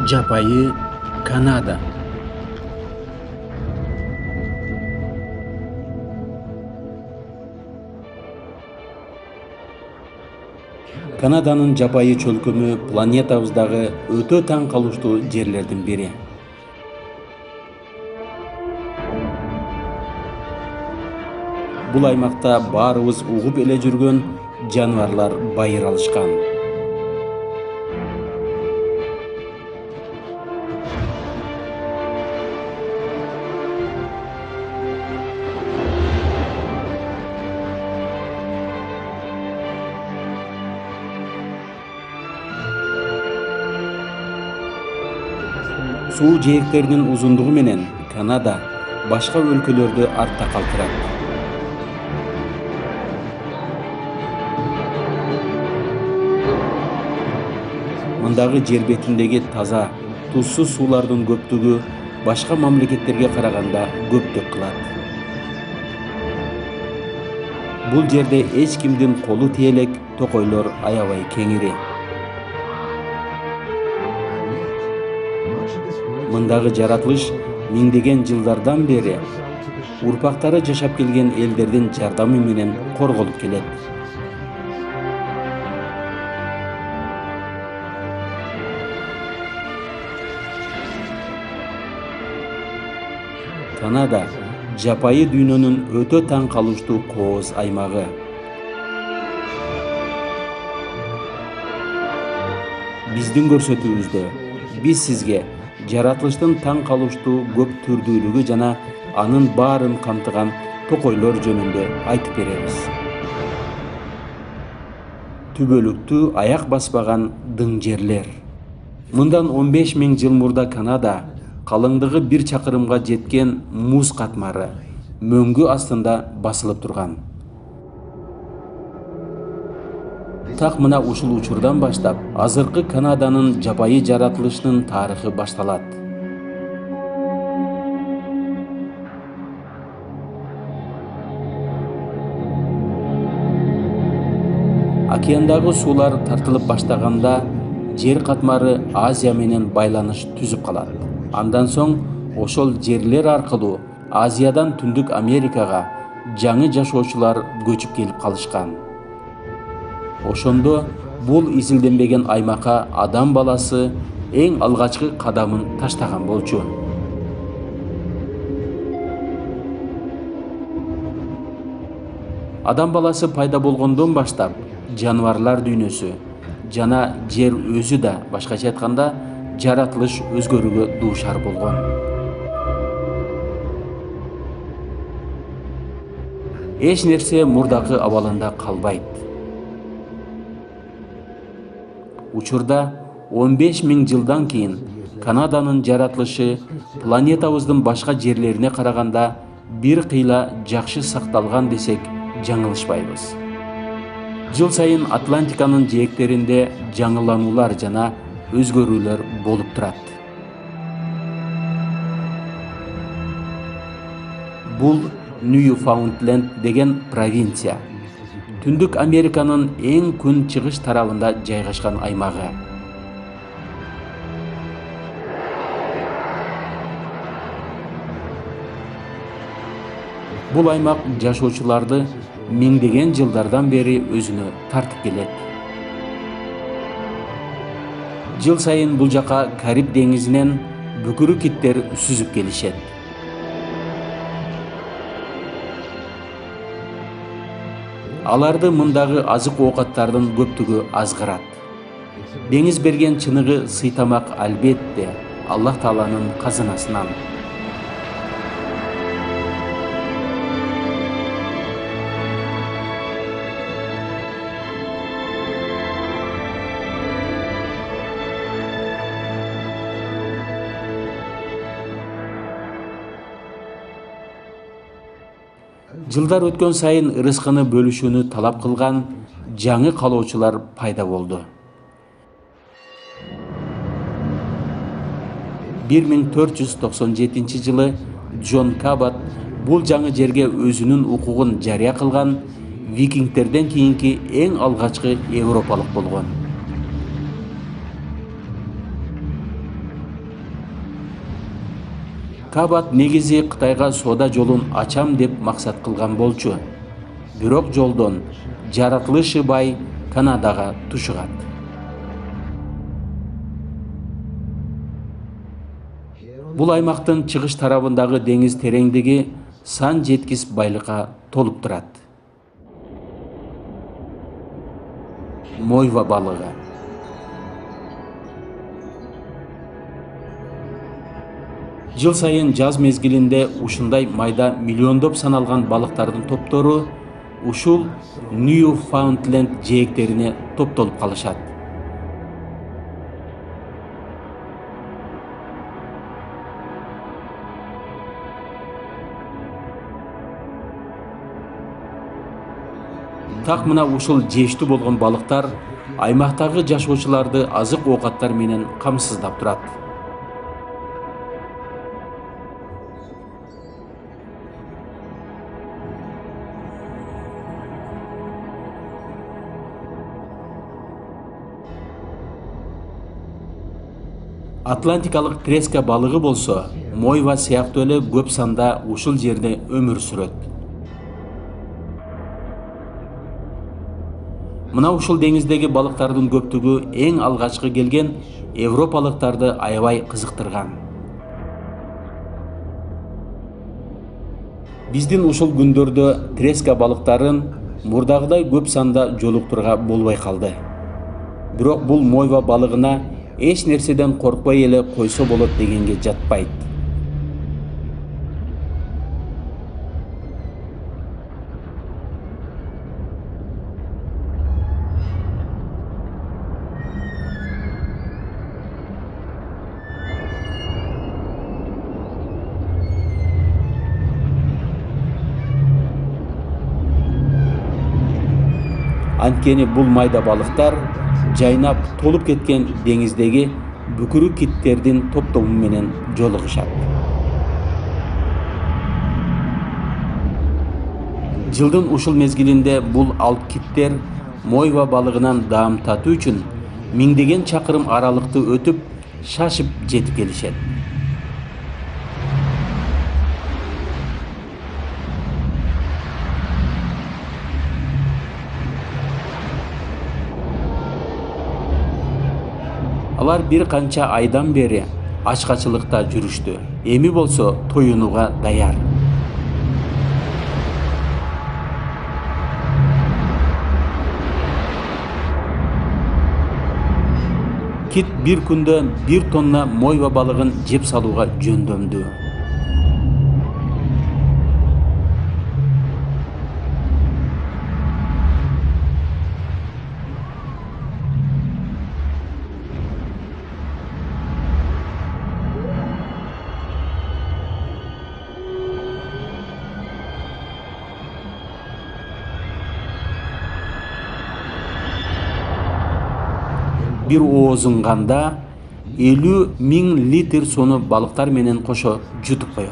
Жапайы Канада. Канаданын жапайы чөлкөмү планетабыздагы өтө таң калыштуу жерлердин бири. Бул аймакта баарыбыз угуп эле жүргөн жаныбарлар байыралышкан. Суу жээктеринин узундугу менен Канада башка өлкөлөрдү артта калтырат. Мындагы жер бетиндеги таза, тузсуз суулардын көптүгү башка мамлекеттерге караганда көптүк кылат. Бул жерде эч кимдин колу тиелек токойлор аябай кеңири. Мындагы жаратылыш миңдеген жылдардан бери урпактары жашап келген элдердин жардамы менен корголуп келет. Канада жапайы дүйнөнүн өтө таң калыштуу кооз аймагы. Биздин көрсөтүүбүздө биз сизге жаратылыштын таң калыштуу көп түрдүүлүгү жана анын баарын камтыган токойлор жөнүндө айтып беребиз. Түбөлүктүү аяк баспаган дың жерлер. Мындан 15 000 жыл мурда Канада калыңдыгы 1 чакырымга жеткен муз катмары мөңгү астында басылып турган. Так мына ушул учурдан баштап азыркы Канаданын жапайы жаратылышынын тарыхы башталат. Океандагы суулар тартылып баштаганда жер катмары Азия менен байланыш түзүп калат. Андан соң ошол жерлер аркылуу Азиядан Түндүк Америкага жаңы жашоочулар көчүп келип калышкан. Ошондо бул изилденбеген аймакка адам баласы эң алгачкы кадамын таштаган болчу. Адам баласы пайда болгондон баштап жаныбарлар дүйнөсү жана жер өзү да, башкача айтканда, жаратылыш өзгөрүүгө дуушар болгон. Эч нерсе мурдакы абалында калбайт. Учурда 15 000 жылдан кийин Канаданын жаратылышы планетабыздын башка жерлерине караганда бир кыйла жакшы сакталган десек жаңылышпайбыз. Жыл сайын Атлантиканын жээктеринде жаңылануулар жана өзгөрүүлөр болуп турат. Бул Ньюфаундленд деген провинция. Түндүк Американын эң күн чыгыш тарабында жайгашкан аймагы. Бул аймак жашоочуларды миңдеген жылдардан бери өзүнө тартып келет. Жыл сайын бул жака Кариб деңизинен бүкүрү киттер сүзүп келишет. Аларды мындагы азык оокаттардын көптүгү азгырат. Деңиз берген чыныгы сыйтамак албетте Аллах Тааланын казынасынан. Жылдар өткөн сайын ырыскыны бөлүшүүнү талап кылган жаңы калоочулар пайда болду. 1497 жылы Джон Кабат бул жаңы жерге өзүнүн укугун жарыя кылган викингтерден кийинки эң алгачкы европалык болгон. Кабат негизи Кытайга соода жолун ачам деп максат кылган болчу. Бирок жолдон жаратылышы бай Канадага тушугат. Бул аймактын чыгыш тарабындагы деңиз тереңдиги сан жеткис байлыкка толуп турат. Мойва балыгы. Жыл сайын жаз мезгилинде ушундай майда миллиондоп саналган балыктардын топтору ушул Ньюфаундленд жээктерине топтолуп калышат. Так мына ушул жештүү болгон балыктар аймактагы жашоочуларды азык оокаттар менен камсыздап турат. Атлантикалык треска балыгы болсо, мойва сыяктуу эле көп санда ушул жерде өмүр сүрөт. Мына ушул деңиздеги балыктардын көптүгү эң алгачкы келген европалыктарды аябай кызыктырган. Биздин ушул күндөрдө треска балыктарын мурдагыдай көп санда жолуктурга болбой калды. Бирок бул мойва балыгына эч нерседен коркпой эле койсо болот дегенге жатпайт. Анткени бул майда балыктар жайнап толуп кеткен деңиздеги бүкүрү киттердин топтому менен жолугушат. Жылдын ушул мезгилинде бул алып киттер мойва балыгынан даам татуу үчүн миңдеген чакырым аралыкты өтүп, шашып жетип келишет. Алар бир канча айдан бери ачкачылыкта жүрүштү. Эми болсо тоюнууга даяр. Кит бир күндө 1 тонна мойва балыгын жеп салууга жөндөмдү. Bir оозунганда 50.000 литр суну балыктар менен кошо жутуп коет.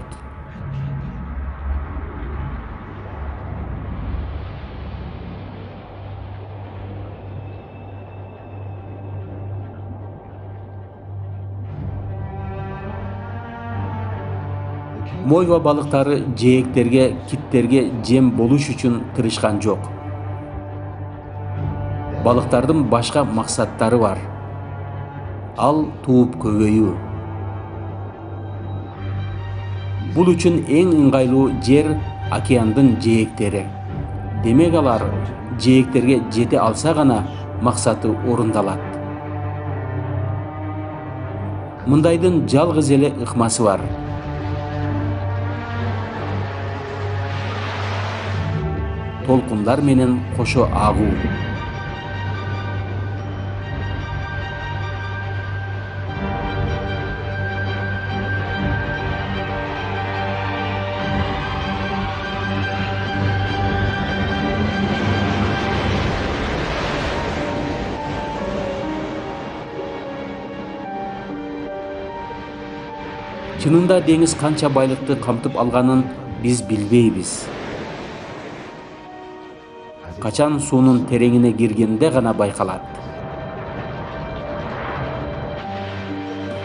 Мойва балыктары жээктерге, киттерге жем болуш үчүн тырышкан жок. Балыктардын башка максаттары бар. Ал тууп көбөйүү. Бул үчүн эң ыңгайлуу жер океандын жээктери. Демек алар жээктерге жете алса гана максаты орундалат. Мындайдын жалгыз эле ыкмасы бар. Толкундар менен кошо агуу. Чынында деңиз канча байлыкты камтып алганын биз билбейбиз. Качан суунун тереңине киргенде гана байкалат.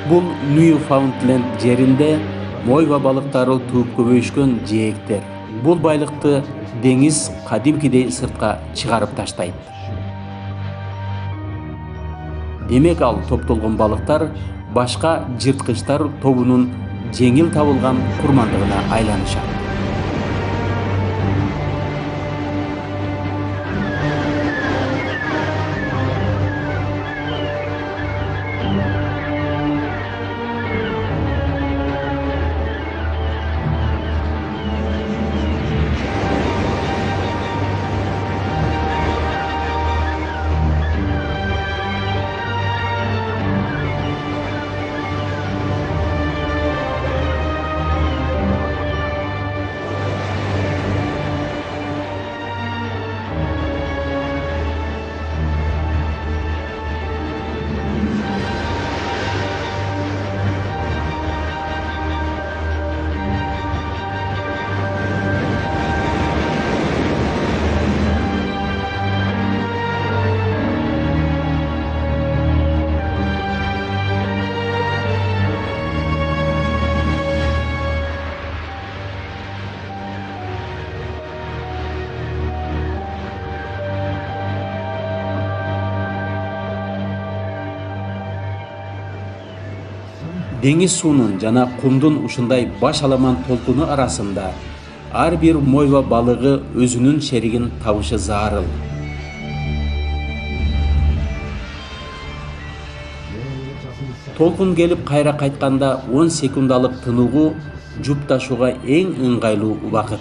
Бул Ньюфаундленд жеринде Мойва балыктары тууп көбөйүшкөн жээктер. Бул байлыкты деңиз кадимкидей сыртка чыгарып таштайт. Демек ал топтолгон балыктар башка жырткычтар тобунун жеңил табылган курмандыгына айланышат. Деңиз суунун жана кумдун ушундай баш аламан толкуну арасында ар бир мойва балыгы өзүнүн шеригин табышы зарыл. Толкун келип кайра кайтканда 10 секундалык тыныгуу жуп ташууга эң ыңгайлуу убакыт.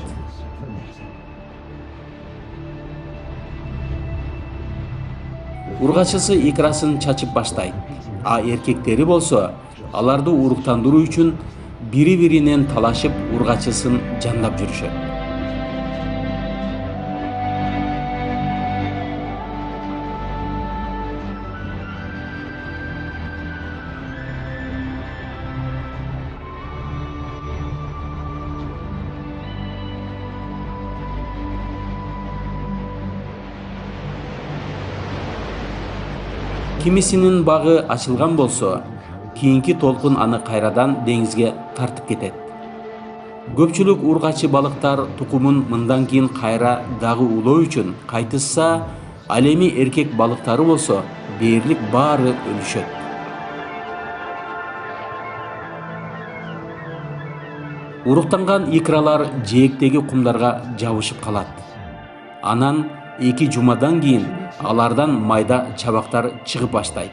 Ургачысы икрасын чачып баштайт, а эркектери болсо аларды уруктандыруу үчүн бири-биринен талашып ургачысын жандап жүрүшөт. Кимисинин багы ачылган болсо, кийинки толкун аны кайрадан деңизге тартып кетет. Көпчүлүк ургачы балыктар тукумун мындан кийин кайра дагы улоо үчүн кайтышса, ал эми эркек балыктары болсо дээрлик баары өлүшөт. Уруктанган икралар жээктеги кумдарга жабышып калат. Анан 2 жумадан кийин алардан майда чабактар чыгып баштайт.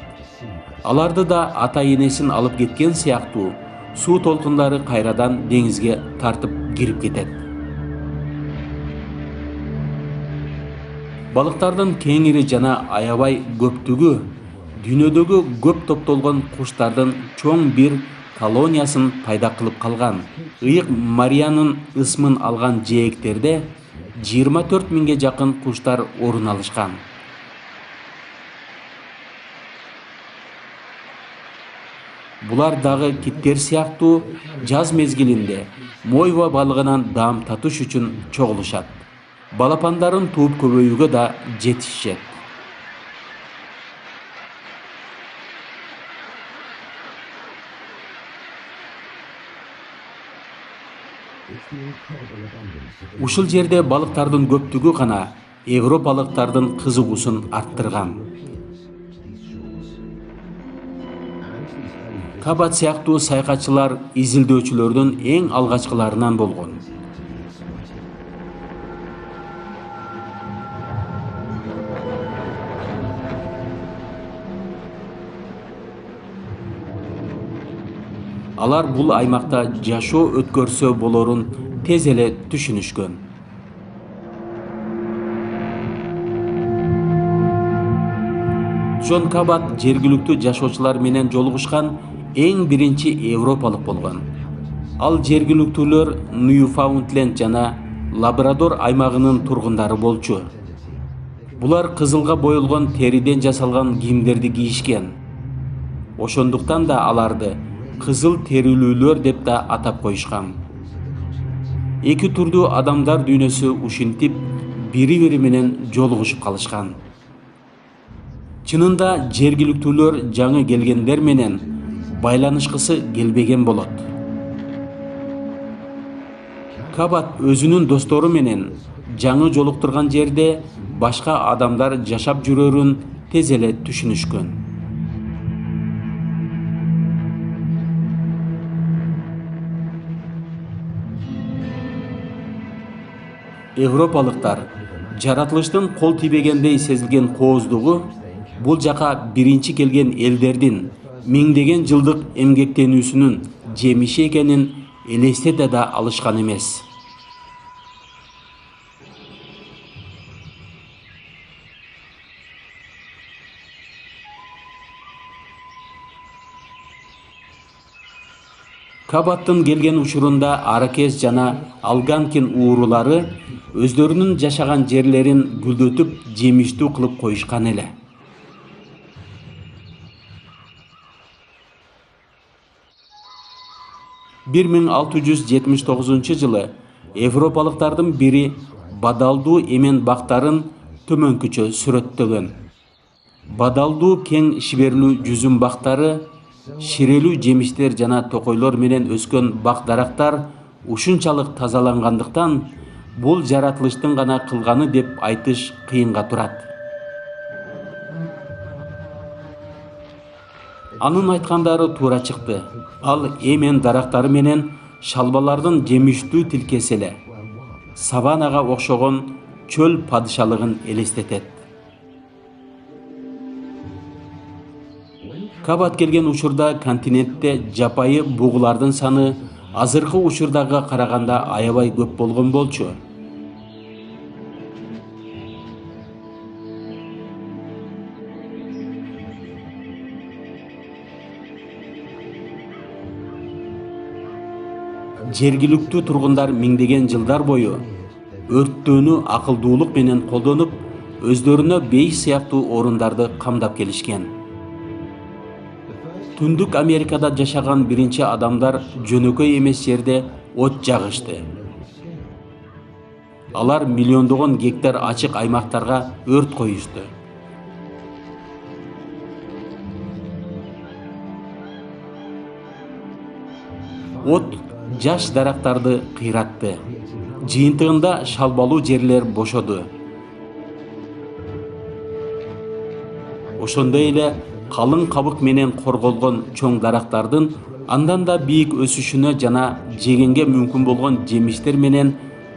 Аларды да ата-энесин алып кеткен сыяктуу суу толкундары кайрадан деңизге тартып кирип кетет. Балыктардын кеңири жана аябай көптүгү дүйнөдөгү көп топтолгон куштардын чоң бир колониясын пайда кылып калган. Ыйык Мариянын ысмын алган жээктерде 24 миңге жакын куштар орун алышкан. Булар дагы киттер сыяктуу жаз мезгилинде мойва балыгынан даам татыш үчүн чогулушат. Балапандарын тууп көбөйүүгө да жетишет. Ушул жерде балыктардын көптүгү гана европалыктардын кызыгуусун арттырган. Кабат сыяктуу саякатчылар изилдөөчүлөрдүн эң алгачкыларынан болгон. Алар бул аймакта жашоо өткөрсө болорун тез эле түшүнүшкөн. Джон Кабат жергиликтүү жашоочулар менен жолугушкан эң биринчи европалык болгон. Ал жергиликтүүлөр Ньюфаундленд жана Лабрадор аймагынын тургундары болчу. Булар кызылга боелгон териден жасалган кийимдерди кийишкен. Ошондуктан да аларды кызыл терилүүлөр деп да атап коюшкан. Эки түрдүү адамдар дүйнөсү ушинтип бири-бири менен жолугушуп калышкан. Чынында жергиликтүүлөр жаңы келгендер менен байланышкысы келбеген болот. Кабат өзүнүн достору менен жаңы жолуктурган жерде башка адамдар жашап жүрөрүн тез эле түшүнүшкөн. Европалыктар жаратылыштын кол тийбегендей сезилген кооздугу бул жака биринчи келген элдердин миңдеген жылдык эмгектенүүсүнүн жемиши экенин элестете да алышкан эмес. Кабаттын келген учурунда Аракес жана Алганкин уурулары өздөрүнүн жашаган жерлерин гүлдөтүп, жемиштүү кылып коюшкан эле. 1679 жылы европалыктардын бири бадалдуу эмен бактарын төмөнкүчө сүрөттөгөн. Бадалдуу кең шиберлүү жүзүм бактары, ширелүү жемиштер жана токойлор менен өскөн бак дарактар ушунчалык тазалангандыктан бул жаратылыштын гана кылганы деп айтыш кыйынга турат. Анын айткандары туура чыкты. Ал эмен дарактары менен шалбалардын жемиштүү тилкеси эле саванага окшогон чөл падышалыгын элестетет. Кабат келген учурда континентте жапайы бугулардын саны азыркы учурдага караганда аябай көп болгон болчу. Жергиликтүү тургундар миңдеген жылдар бою өрттөөнү акылдуулук менен колдонуп, өздөрүнө бейиш сыяктуу орундарды камдап келишкен. Түндүк Америкада жашаган биринчи адамдар жөнөкөй эмес жерде от жагышты. Алар миллиондогон гектар ачык аймактарга өрт коюшту. От жаш дарактарды кыйратты. Жыйынтыгында шалбалуу жерлер бошоду. Ошондой эле калың кабык менен корголгон чоң дарактардын андан да бийик өсүшүнө жана жегенге мүмкүн болгон жемиштер менен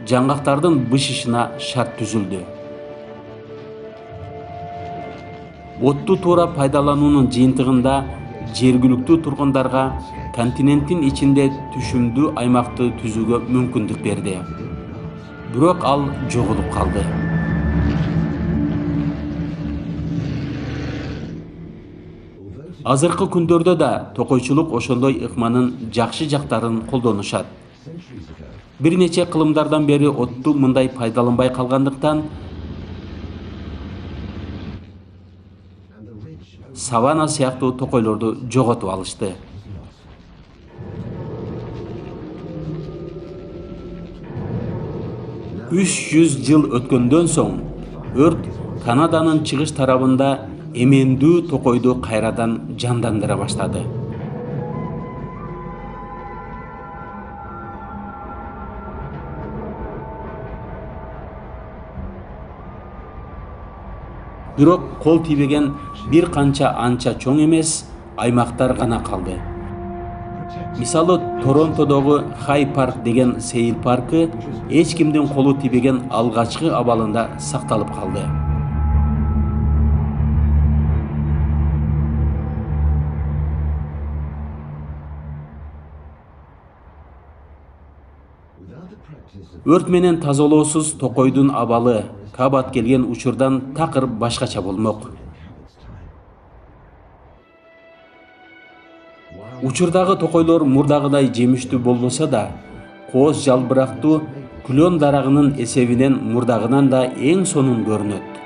жаңгактардын бышышына шарт түзүлдү. Отту туура пайдалануунун жыйынтыгында жергиликтүү тургундарга континенттин ичинде түшүмдүү аймакты түзүүгө мүмкүндүк берди. Бирок ал жоголуп калды. Азыркы күндөрдө да токойчулук ошондой ыкманын жакшы жактарын колдонушат. Бир нече кылымдардан бери отту мындай пайдаланбай калгандыктан савана сыяктуу токойлорду жоготуп алышты. 300 жыл өткөндөн соң өрт Канаданын чыгыш тарабында эмендүү токойду кайрадан жандандыра баштады. Бирок кол тийбеген бир канча анча чоң эмес аймактар гана калды. Мисалы Торонтодогу Хай парк деген сейил паркы эч кимдин колу тийбеген алгачкы абалында сакталып калды. Өрт менен тазалоосуз токойдун абалы Кабат келген учурдан такыр башкача болмок. Учурдагы токойлор мурдагыдай жемиштүү болбосо да, кооз жалбырактуу күлөн дарагынын эсебинен мурдагынан да эң сонун көрүнөт.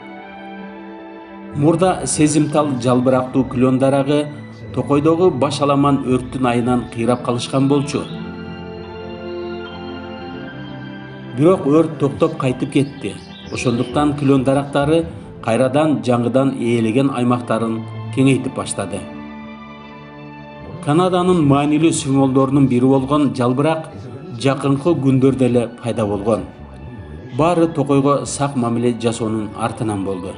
Мурда сезимтал жалбырактуу күлөн дарагы токойдогу баш аламан өрттүн айынан кыйрап калышкан болчу. Бирок өрт токтоп кайтып кетти. Ошондуктан күлөн дарактары кайрадан жаңыдан ээлеген аймактарын кеңейтип баштады. Канаданын маанилүү символдорунун бири болгон жалбырак жакынкы күндөрдө эле пайда болгон. Баары токойго сак мамиле жасоонун артынан болду.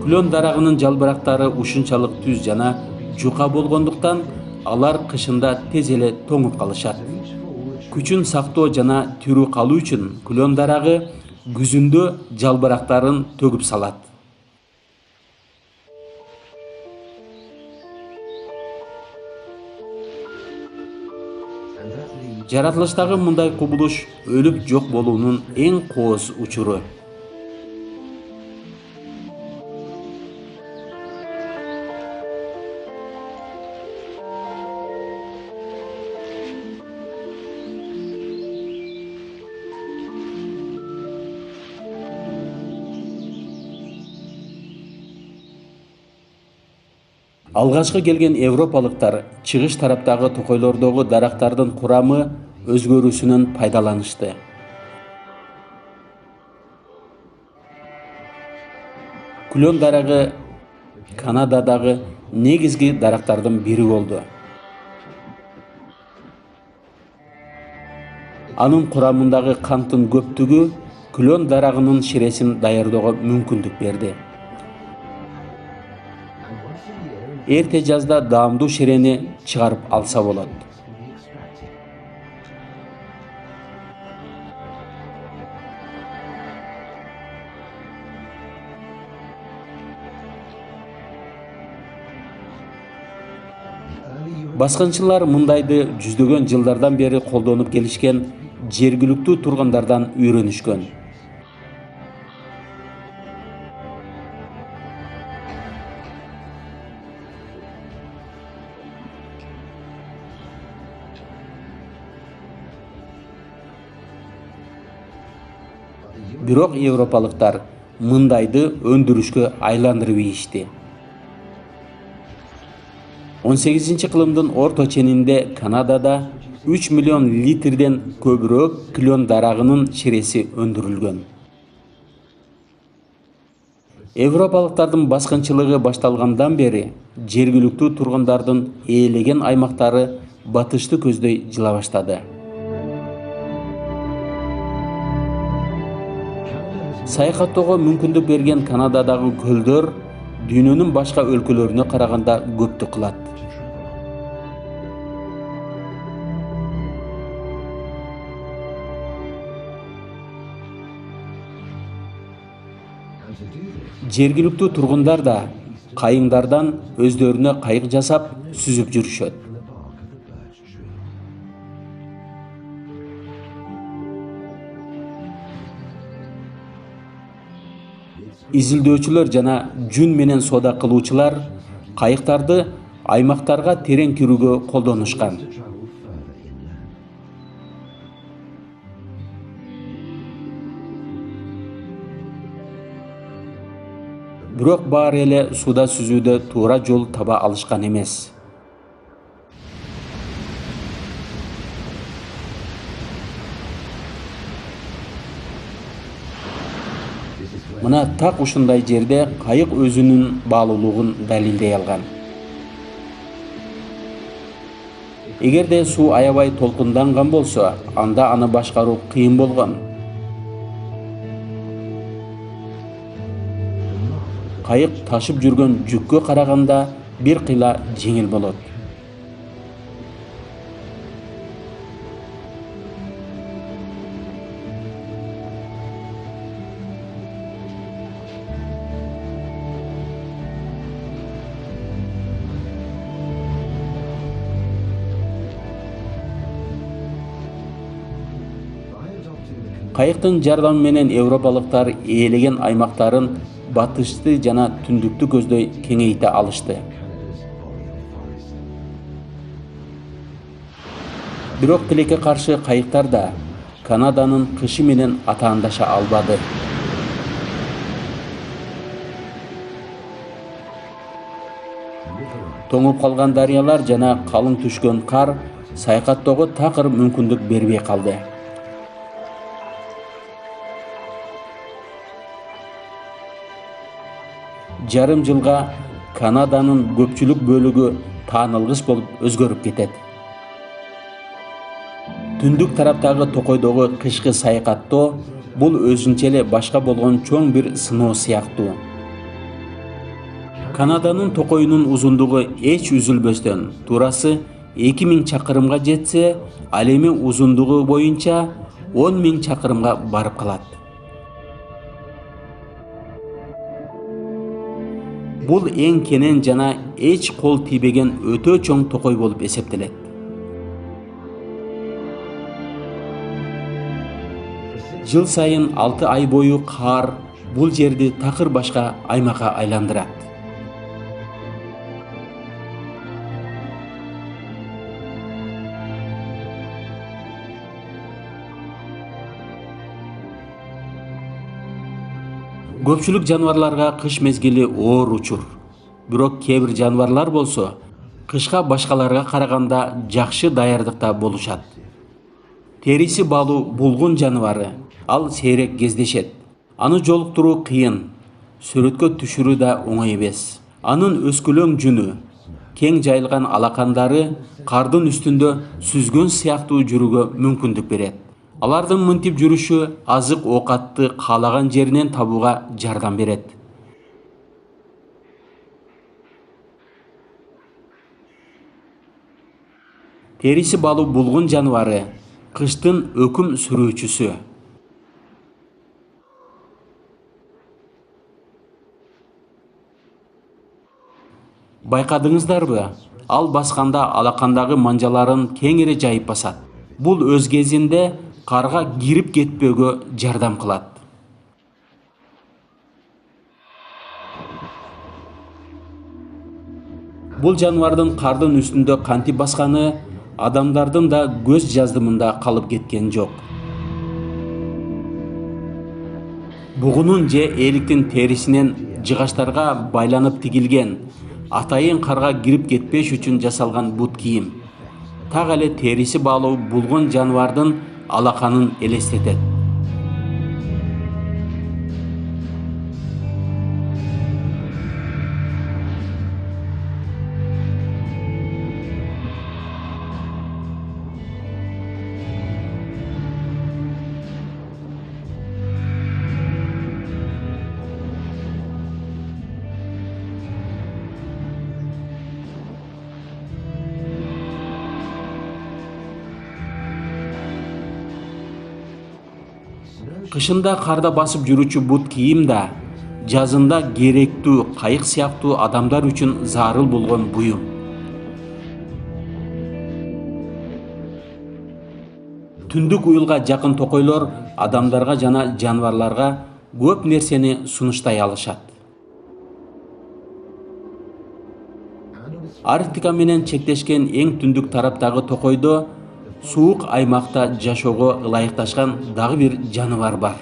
Күлөн дарагынын жалбырактары ушунчалык түз жана жука болгондуктан алар кышында тез эле тоңуп калышат. Күчүн сактоо жана тирүү калуу үчүн күлөн дарагы күзүндө жалбырактарын төгүп салат. Жаратылыштагы мындай кубулуш өлүп жок болуунун эң кооз учуру. Алгачкы келген европалыктар чыгыш тараптагы токойлордогу дарактардын курамы өзгөрүүсүнөн пайдаланышты. Күлөн дарагы Канададагы негизги дарактардын бири болду. Анын курамындагы канттын көптүгү күлөн дарагынын ширесин даярдоого мүмкүндүк берди. Эрте жазда даамдуу ширени чыгарып алса болот. Баскынчылар мындайды жүздөгөн жылдардан бери колдонуп келишкен, жергиликтүү тургундардан үйрөнүшкөн. Бирок европалыктар мындайды өндүрүшкө айландырып ийишти. 18-кылымдын орто ченинде Канадада 3 миллион литрден көбүрөөк күлөн дарагынын ширеси өндүрүлгөн. Европалыктардын баскынчылыгы башталгандан бери жергиликтүү тургундардын ээлеген аймактары батышты көздөй жыла баштады. Саякаттоого мүмкүндүк берген Канададагы көлдөр дүйнөнүн башка өлкөлөрүнө караганда көптүк кылат. Жергиликтүү тургундар да кайыңдардан өздөрүнө кайык жасап сүзүп жүрүшөт. Изилдөөчүлөр жана жүн менен соода кылуучулар кайыктарды аймактарга терең кирүүгө колдонушкан. Бирок баары эле сууда сүзүүдө туура жол таба алышкан эмес. Мына так ушундай жерде кайык өзүнүн баалуулугун далилдей алган. Эгерде суу аябай толкунданган болсо, анда аны башкаруу кыйын болгон. Кайык ташып жүргөн жүккө караганда бир кыйла жеңил болот. Кайыктын жардамы менен европалыктар ээлеген аймактарын батышты жана түндүктү көздөй кеңейте алышты. Бирок тилекке каршы кайыктар да Канаданын кышы менен атаандаша албады. Тоңуп калган дарыялар жана калың түшкөн кар саякаттоого такыр мүмкүндүк бербей калды. Жарым жылга Канаданын көпчүлүк бөлүгү таанылгыч болуп өзгөрүп кетет. Түндүк тараптагы токойдогу кышкы саякаттоо бул өзүнчө эле башка болгон чоң бир сыноо сыяктуу. Канаданын токойунун узундугу эч үзүлбөстөн туурасы 2000 чакырымга жетсе, ал эми узундугу боюнча 10 000 чакырымга барып калат. Бул эң кенен жана эч кол тийбеген өтө чоң токой болуп эсептелет. Жыл сайын 6 ай бою кар бул жерди такыр башка аймакка айландырат. Көпчүлүк жаныбарларга кыш мезгили оор учур. Бирок кээ бир жаныбарлар болсо кышка башкаларга караганда жакшы даярдыкта болушат. Териси балу булгун жаныбары, ал сейрек кездешет. Аны жолуктуруу кыйын, сүрөткө түшүрүү да оңой эмес. Анын өскөлөң жүнү, кең жайылган алакандары кардын үстүндө сүзгөн сыяктуу жүрүүгө мүмкүндүк берет. Алардын мынтип жүрүшү азык оокатты каалаган жеринен табууга жардам берет. Териси балу булгун жаныбары кыштын өкүм сүрүүчүсү. Байкадыңыздарбы? Ал басканда алакандагы манжаларын кеңири жайып басат. Бул өз кезинде карга кирип кетпөөгө жардам кылат. Бул жаныбардын кардын үстүндө кантип басканы адамдардын да көз жаздымында калып кеткен жок. Бугунун же эликтин терисинен жыгачтарга байланып тигилген, атайын карга кирип кетпеш үчүн жасалган бут кийим. Так эле териси баалуу булгун жаныбардын алаканын элестетет. Кышында карда басып жүрүүчү бут кийим да жазында керектүү кайык сыяктуу адамдар үчүн зарыл болгон буюм. Түндүк уюлга жакын токойлор адамдарга жана жаныбарларга көп нерсени сунуштай алышат. Арктика менен чектешкен эң түндүк тараптагы токойдо суук аймакта жашоого ылайыкташкан дагы бир жаныбар бар.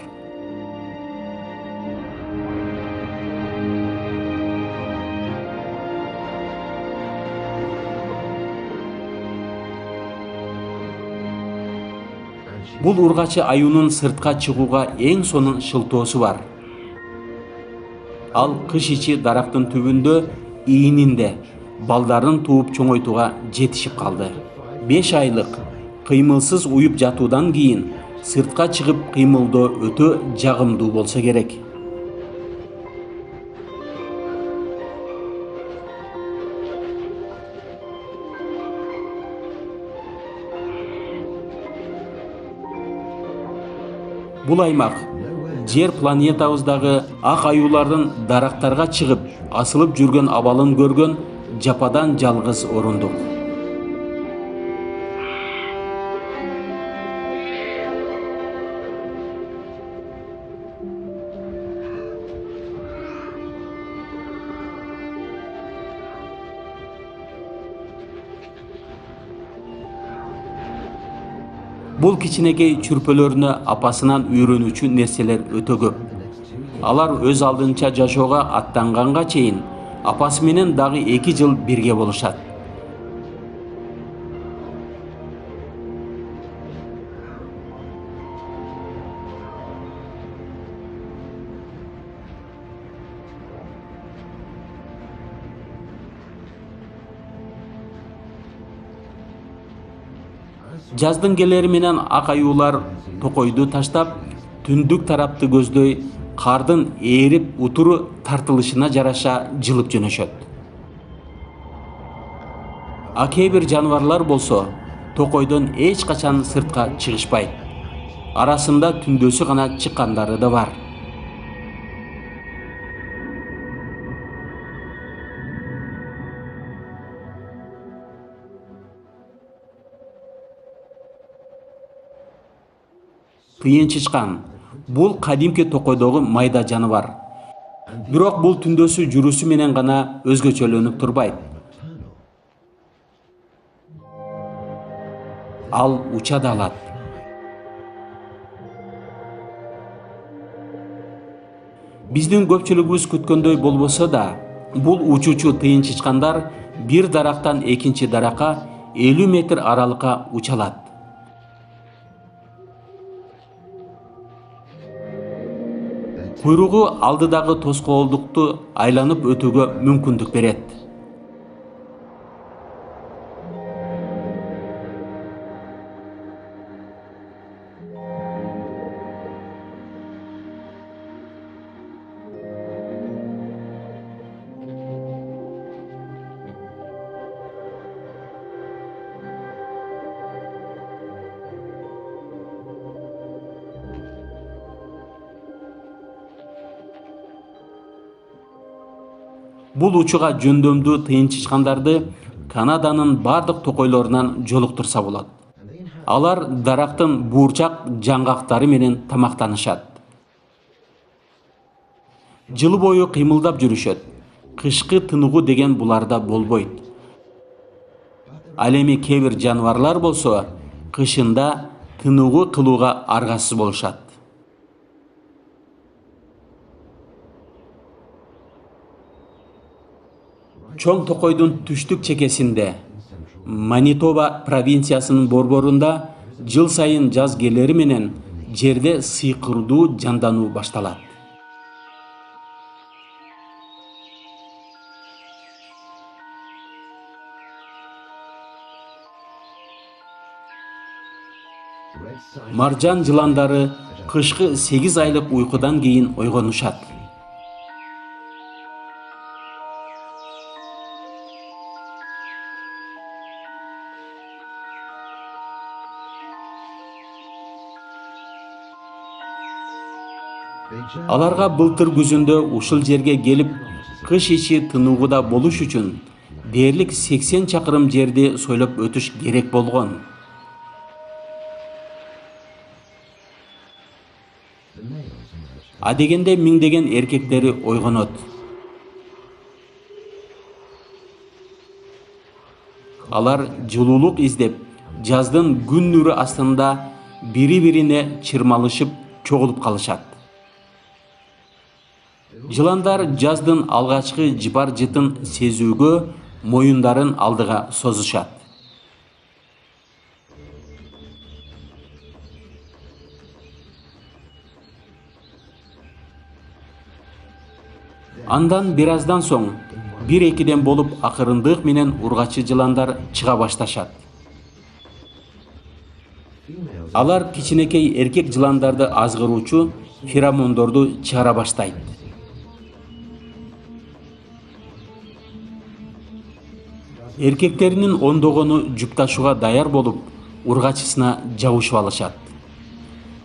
Бул ургачы аюунун сыртка чыгууга эң сонун шылтоосу бар. Ал кыш ичи дарактын түбүндө иининде балдарын тууп чоңойтууга жетишип калды. 5 айлык кыймылсыз уюп жатуудан кийин сыртка чыгып кыймылдоо өтө жагымдуу болсо керек. Бул аймак жер планетабыздагы ак аюулардын дарактарга чыгып асылып жүргөн абалын көргөн жападан жалгыз орундук. Бул кичинекей чүрпөлөрүнө апасынан үйрөнүүчү нерселер өтө көп. Алар өз алдынча жашоого аттанганга чейин апасы менен дагы 2 жыл бирге болушат. Жаздын келери менен ак аюулар токойду таштап, түндүк тарапты көздөй, кардын ээрип утуру тартылышына жараша жылып жөнөшөт. А кээ бир жаныбарлар болсо токойдон эч качан сыртка чыгышпайт. Арасында түндөсү гана чыккандары да бар. Тыйын чычкан бул кадимки токойдогу майда жаныбар. Бирок бул түндөсү жүрүсү менен гана өзгөчөлөнүп турбайт. Ал уча да алат. Биздин көпчүлүгүбүз күткөндөй болбосо да, бул учуучу тыйын чычкандар бир дарактан экинчи даракка 50 метр аралыкка уча алат. Куйругу алдыдагы тоскоолдукту айланып өтүүгө мүмкүндүк берет. Бул учуга жөндөмдүү тыйын чычкандарды Канаданын бардык токойлорунан жолуктурса болот. Алар дарактын буурчак жаңгактары менен тамактанышат. Жылы бою кыймылдап жүрүшөт. Кышкы тыныгуу деген буларда болбойт. Ал эми кээ бир жаныбарлар болсо кышында тыныгуу кылууга аргасыз болушат. Чоң токойдун түштүк чекесинде, Манитоба провинциясынын борборунда жыл сайын жаз келери менен жерде сыйкырдуу жандануу башталат. Маржан жыландары кышкы 8 айлык уйкудан кийин ойгонушат. Аларга былтыр күзүндө ушул жерге келип, кыш ичи тынугуда болуш үчүн дээрлик 80 чакырым жерди сойлоп өтүш керек болгон. Адегенде миңдеген эркектери ойгонот. Алар жылуулук издеп, жаздын күн нуру астында бири-бирине чырмалышып чогулуп калышат. Жыландар жаздын алгачкы жыпар жытын сезүүгө моюндарын алдыга созушат. Андан бир аздан соң, 1-2ден болуп акырындык менен ургачы жыландар чыга башташат. Алар кичинекей эркек жыландарды азгыруучу феромондорду чыгара баштайт. Эркектеринин ондогону жүкташууга даяр болуп, ургачысына жабышып алышат.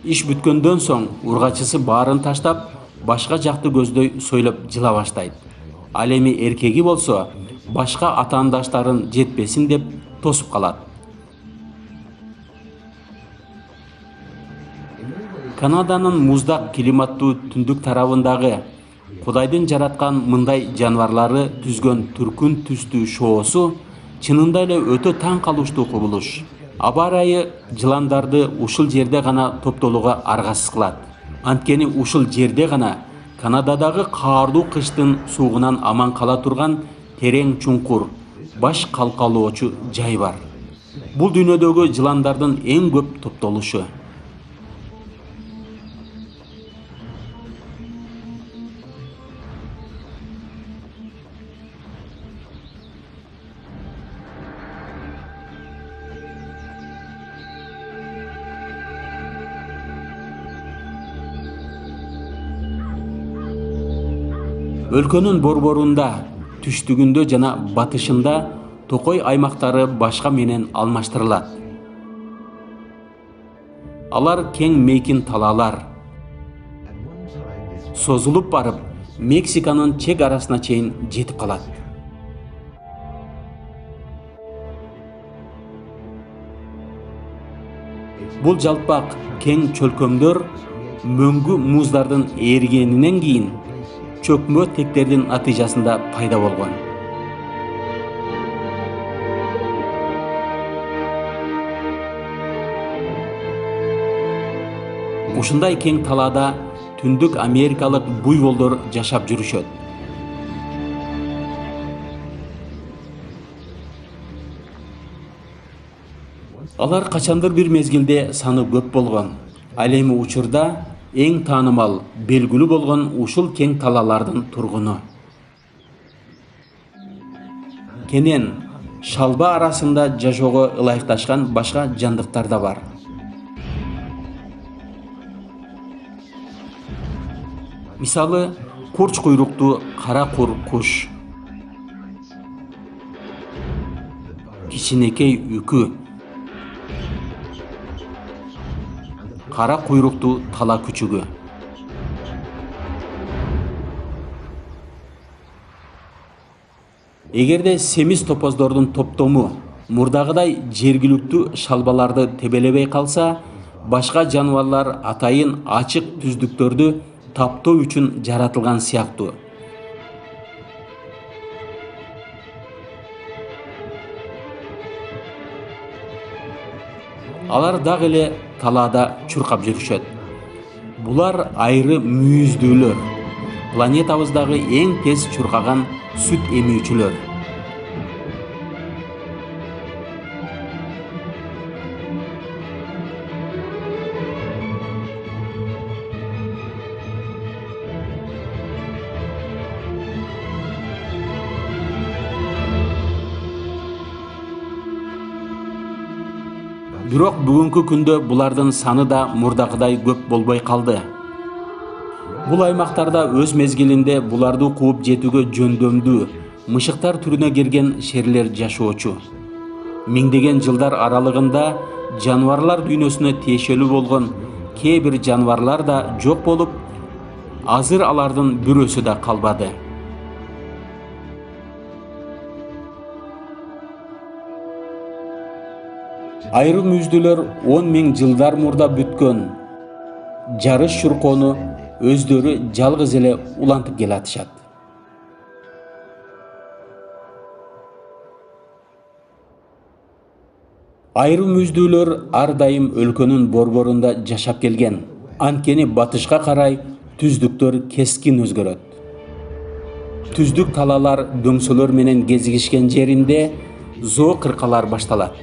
Иш бүткөндөн соң ургачысы баарын таштап, башка жакты көздөй сойлоп жыла баштайт. Ал эми эркеги болсо, башка атаандаштарын жетпесин деп тосуп калат. Канаданын муздак климаттуу түндүк тарабындагы Кудайдын жараткан мындай жаныбарлары түзгөн түркүн түстүү шоосу чынында эле өтө таң калыштуу кубулуш. Аба ырайы жыландарды ушул жерде гана топтолууга аргасыз кылат. Анткени ушул жерде гана Канададагы каардуу кыштын суугунан аман кала турган терең чуңкур, баш калкалоочу жай бар. Бул дүйнөдөгү жыландардын эң көп топтолушу. Өлкөнүн борборунда, түштүгүндө жана батышында токой аймактары башка менен алмаштырылат. Алар кең мейкин талаалар. Созулуп барып, Мексиканын чек арасына чейин жетип калат. Бул жалпак кең чөлкөмдөр мөңгү муздардын эригенинен кийин чөкмө тектердин натыйжасында пайда болгон. Ушундай кең талаада түндүк америкалык буйволдор жашап жүрүшөт. Алар качандыр бир мезгилде саны көп болгон. Ал эми учурда эң таанымал, белгилүү болгон ушул кең талаалардын тургуну. Кенен шалба арасында жашоого ылайыкташкан башка жандыктар да бар. Мисалы, курч куйруктуу кара кур куш, кичинекей үкү, кара куйруктуу тала күчүгү. Эгерде семиз топоздордун топтому мурдагыдай жергиликтүү шалбаларды тебелебей калса, башка жаныбарлар атайын ачык түздүктөрдү таптоо үчүн жаратылган сыяктуу. Алар дагы эле талаада чуркап жүрүшөт. Булар айры мүйүздүүлөр, планетабыздагы эң тез чуркаган сүт эмүүчүлөр. Бирок бүгүнкү күндө булардын саны да мурдагыдай көп болбой калды. Бул аймактарда өз мезгилинде буларды кууп жетүүгө жөндөмдүү, мышыктар түрүнө кирген шерлер жашоочу. Миңдеген жылдар аралыгында жаныбарлар дүйнөсүнө тиешелүү болгон кээ бир жаныбарлар да жок болуп, азыр алардын бирөөсү да калбады. Айрым мүйүздүүлөр 10 000 жылдар мурда бүткөн жарыш чуркоону өздөрү жалгыз эле улантып келатышат. Айрым мүйүздүүлөр ар дайым өлкөнүн борборунда жашап келген. Анткени батышка карай түздүктөр кескин өзгөрөт. Түздүк талаалар дөңсөлөр менен кезигишкен жеринде зоо кыркалар башталат.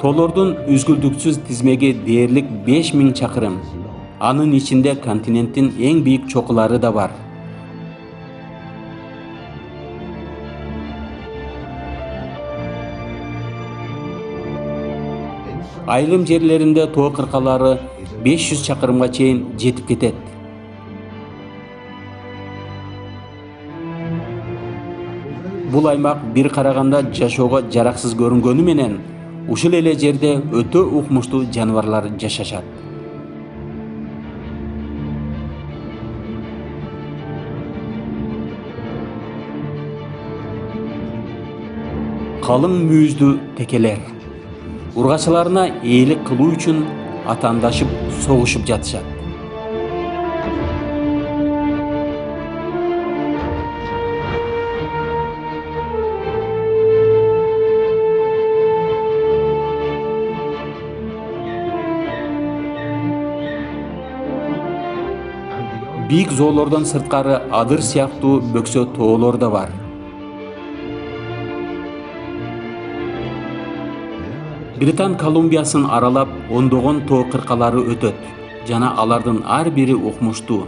Тоолордун үзгүлтүксүз тизмеги дээрлик 5000 чакырым. Анын ичинде континенттин эң бийик чокулары да бар. Айылым жерлеринде тоо кыркалары 500 чакырымга чейин жетип кетет. Бул аймак бир караганда жашоого жараксыз көрүнгөнү менен, ушул эле жерде өтө укмуштуу жаныбарлар жашашат. Калың мүйүздүү текелер ургачыларына ээлик кылуу үчүн атаандашып согушуп жатышат. Бийик зоолордон сырткары адыр сыяктуу бөксө тоолор да бар. Британ Колумбиясын аралап ондогон тоо кыркалары өтөт жана алардын ар бири укмуштуу.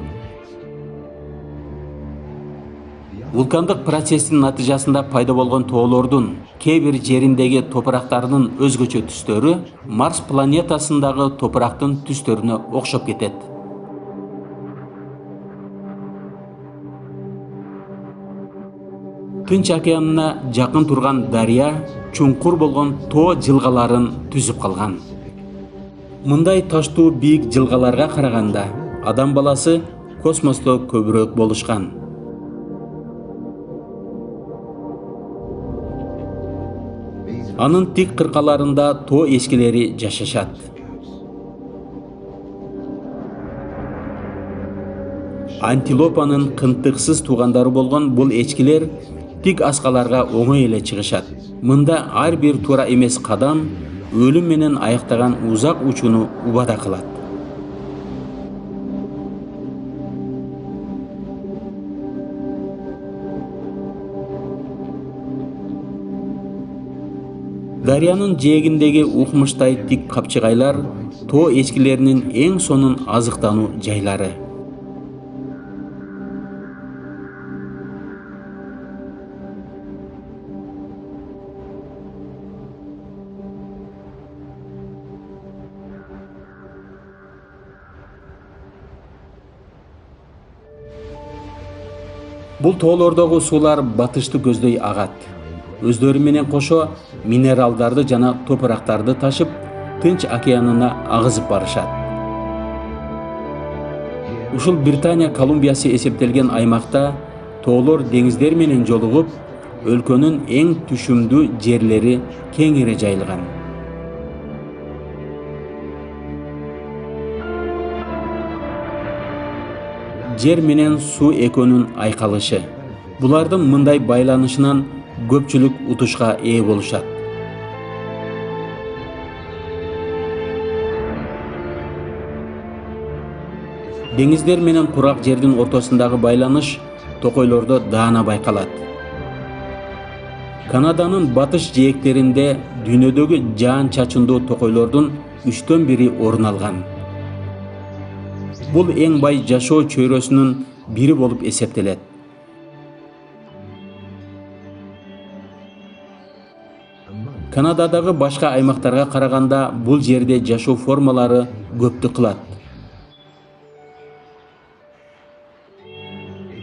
Вулкандык процесстин натыйжасында пайда болгон тоолордун кээ бир жериндеги топурактарынын өзгөчө түстөрү Марс планетасындагы топурактын түстөрүнө окшоп кетет. Тынч океанына жакын турган дарыя чуңкур болгон тоо жылгаларын түзүп калган. Мындай таштуу бийик жылгаларга караганда адам баласы космосто көбүрөөк болушкан. Анын тик кыркаларында тоо эчкилери жашашат. Антилопанын кынтыксыз туугандары болгон бул эчкилер тик аскаларга оңой эле чыгышат. Мында ар бир туура эмес кадам өлүм менен аяктаган узак учууну убада кылат. Дарыянын жээгиндеги укмуштай тик капчыгайлар тоо эчкилеринин эң сонун азыктануу жайлары. Бул тоолордогу суулар батышты көздөй агат. Өздөрү менен кошо минералдарды жана топурактарды ташып, Тынч океанына агызып барышат. Ушул Британия Колумбиясы эсептелген аймакта тоолор деңиздер менен жолугуп, өлкөнүн эң түшүмдүү жерлери кеңири жайылган. Жер менен суу экөөнүн айкалышы. Булардын мындай байланышынан көпчүлүк утушка ээ болушат. Деңиздер менен курак жердин ортосундагы байланыш токойлордо даана байкалат. Канаданын батыш жээктеринде дүйнөдөгү жаан-чачындуу токойлордун 1/3 орун алган. Бул эң бай жашоо чөйрөсүнүн бири болуп эсептелет. Канададагы башка аймактарга караганда бул жерде жашоо формалары көптүк кылат.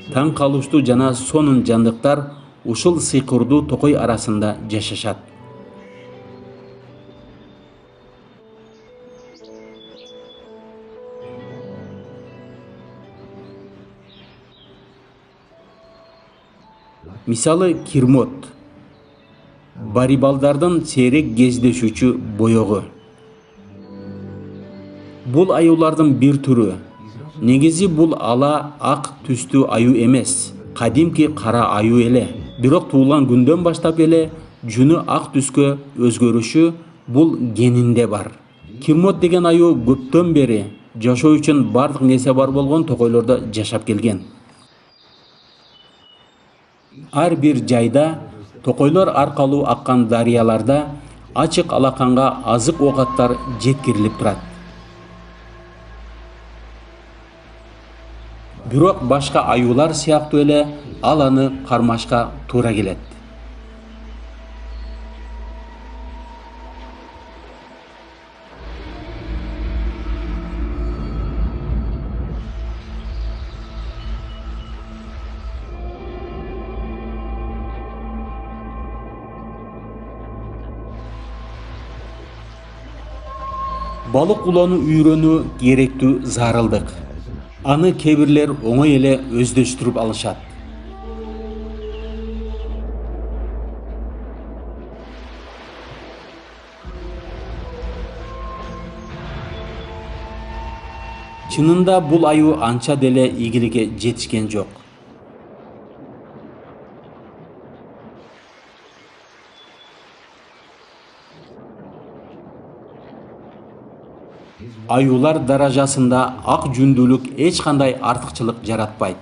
Таң калыштуу жана сонун жандыктар ушул сыйкырдуу токой арасында жашашат. Мисалы кирмот, барибалдардын сейрек кездешүүчү боёгу. Бул аюулардын бир түрү. Негизи бул ала ак түстүү аю эмес, кадимки кара аю эле. Бирок туулган күндөн баштап эле жүнү ак түскө өзгөрүшү бул генинде бар. Кирмот деген аю көптөн бери жашоо үчүн бардык нерсе бар болгон токойлордо жашап келген. Ар бир жайда токойлор аркалуу аккан дарыяларда ачык алаканга азык оокаттар жеткирилип турат. Бирок башка аюулар сыяктуу эле ал аны кармашка туура келет. Балык улоону үйрөнүү керектүү зарылдык. Аны кээ бирлер оңой эле өздөштүрүп алышат. Чынында бул аю анча деле ийгиликке жетишкен жок. Аюулар даражасында ак жүндүүлүк эч кандай артыкчылык жаратпайт.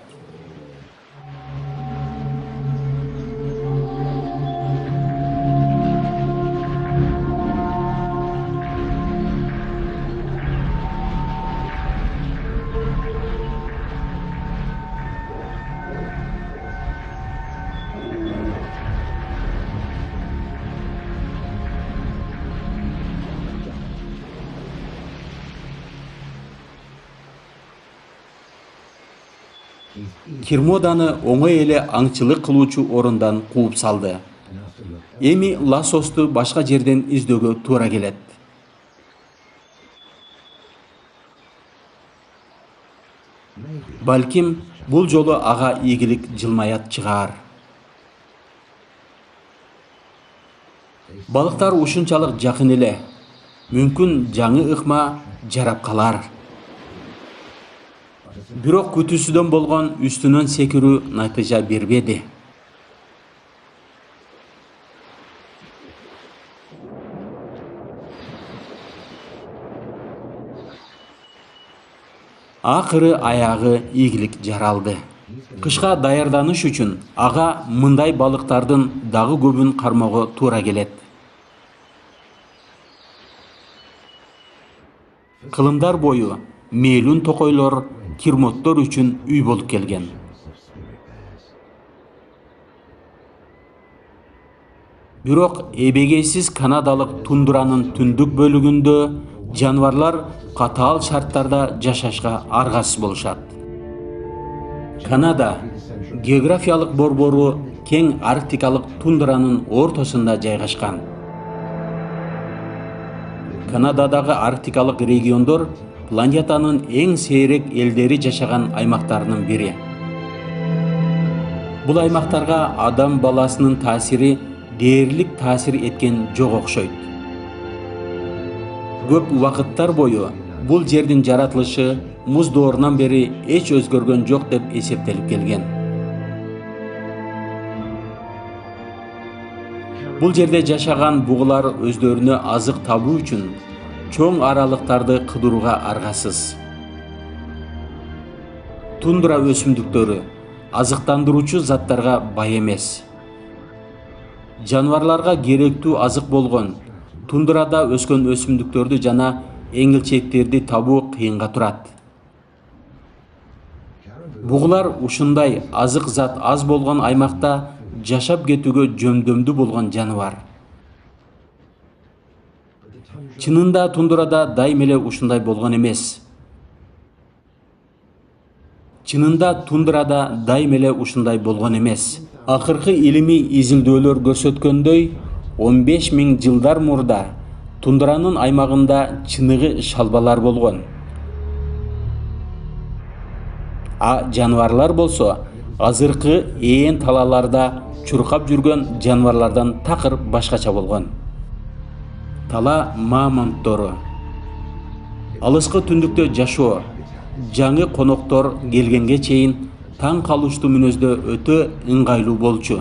Кирмоданы оңой эле аңчылык кылуучу орундан кууп салды. Эми Ласосту башка жерден издөөгө туура келет. Балким бул жолу ага ийгилик жылмаят чыгаар. Балыктар ушунчалык жакын эле. Мүмкүн жаңы ыкма жарап калар. Бирок күтүүсүдөн болгон үстүнөн секирүү натыйжа бербеди. Акыры аягы ийгилик жаралды. Кышка даярданыш үчүн ага мындай балыктардын дагы көбүн кармоого туура келет. Кылымдар бою мээлүүн токойлор кирмоттор үчүн үй болуп келген. Бирок эбегейсиз канадалык тундуранын түндүк бөлүгүндө жаныбарлар катаал шарттарда жашашка аргасыз болушат. Канада географиялык борбору кең арктикалык тундранын ортосунда жайгашкан. Канададагы арктикалык региондор планетанын эң сейрек элдери жашаган аймактарынын бири. Бул аймактарга адам баласынын таасири дээрлик таасир эткен жок окшойт. Көп убакыттар бою бул жердин жаратылышы муз доорунан бери эч өзгөргөн жок деп эсептелип келген. Бул жерде жашаган бугулар өздөрүнө азык табуу үчүн чоң аралыктарды кыдырууга аргасыз. Тундра өсүмдүктөрү азыктандыруучу заттарга бай эмес. Жаныбарларга керектүү азык болгон тундрада өскөн өсүмдүктөрдү жана эңилчектерди табуу кыйынга турат. Бугулар ушундай азык зат аз болгон аймакта жашап кетүүгө жөндөмдүү болгон жаныбар. Чынында тундрада дайым эле ушундай болгон эмес. Акыркы илимий изилдөөлөр көрсөткөндөй, 15 000 жылдар мурда тундранын аймагында чыныгы шалбалар болгон. А жаныбарлар болсо азыркы ээн талаларда чуркап жүргөн жаныбарлардан такыр башкача болгон. Тала мамонттору. Алыскы түндүктө жашоо, жаңы коноктор келгенге чейин таң калыштуу мүнөздө өтө ыңгайлуу болчу.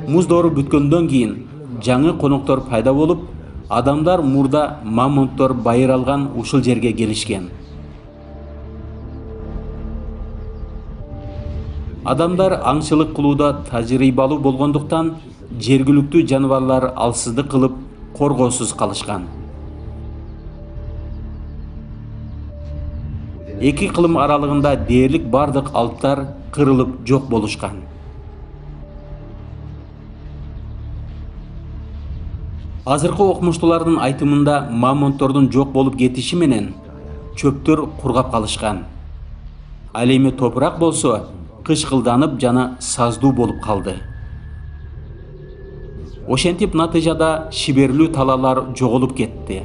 Муз доору бүткөндөн кийин жаңы коноктор пайда болуп, адамдар мурда мамонттор байыралган ушул жерге келишкен. Адамдар аңчылык кылууда тажрыйбалуу болгондуктан жергиликтүү жаныбарлар алсыздык кылып коргоосуз калышкан. Эки кылым аралыгында дээрлик бардык алыптар кырылып жок болушкан. Азыркы окумуштуулардын айтымында мамонттордун жок болуп кетиши менен чөптөр кургап калышкан. Ал эми топурак болсо кычкылданып жана саздуу болуп калды. Ошентип натыйжада шиберлүү талалар жоголуп кетти.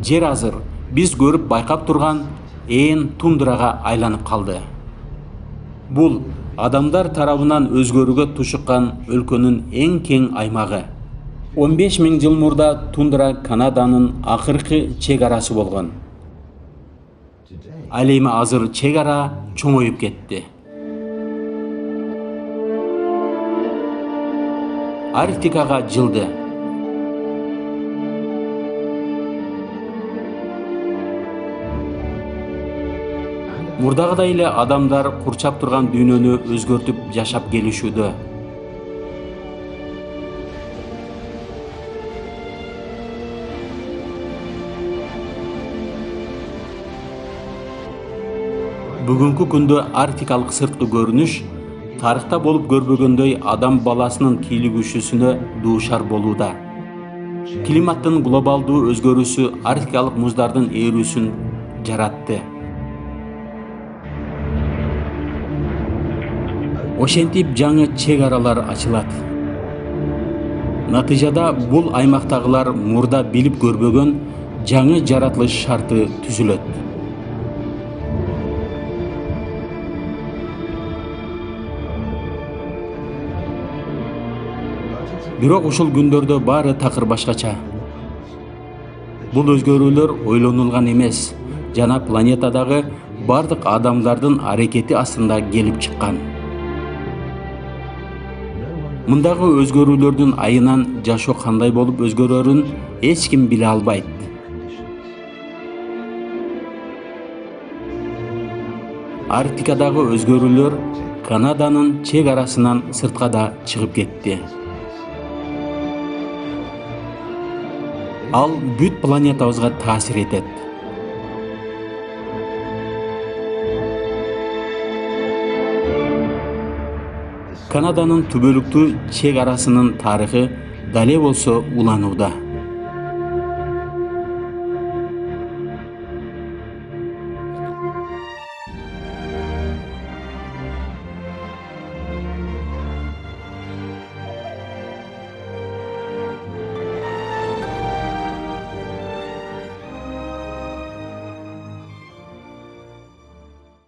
Жер азыр биз көрүп байкап турган ээн тундрага айланып калды. Бул адамдар тарабынан өзгөрүүгө тушуккан өлкөнүн эң кең аймагы. 15 000 жыл мурда тундра Канаданын акыркы чек арасы болгон. Ал эми азыр чек ара чоңоюп кетти. Арктикага жылды. Мурдагыдай эле адамдар курчап турган дүйнөнү өзгөртүп жашап келишүүдө. Бүгүнкү күндө арктикалык сырткы көрүнүш тарыхта болуп көрбөгөндөй адам баласынын кийлигишүүсүнө дуушар болууда. Климаттын глобалдуу өзгөрүүсү арктикалык муздардын ээрүүсүн жаратты. Ошентип жаңы чек аралар ачылат. Натыйжада бул аймактагылар мурда билип көрбөгөн жаңы жаратылыш шарты түзүлөт. Бирок ушул күндөрдө баары такыр башкача. Бул өзгөрүүлөр ойлонулган эмес жана планетадагы бардык адамдардын аракети астында келип чыккан. Мындагы өзгөрүүлөрдүн айынан жашоо кандай болуп өзгөрөрүн эч ким биле албайт. Арктикадагы өзгөрүүлөр Канаданын чек арасынан сыртка да чыгып кетти. Ал бүт планетабызга таасир этет. Канаданын түбөлүктүү чек арасынын тарыхы дале болсо уланууда.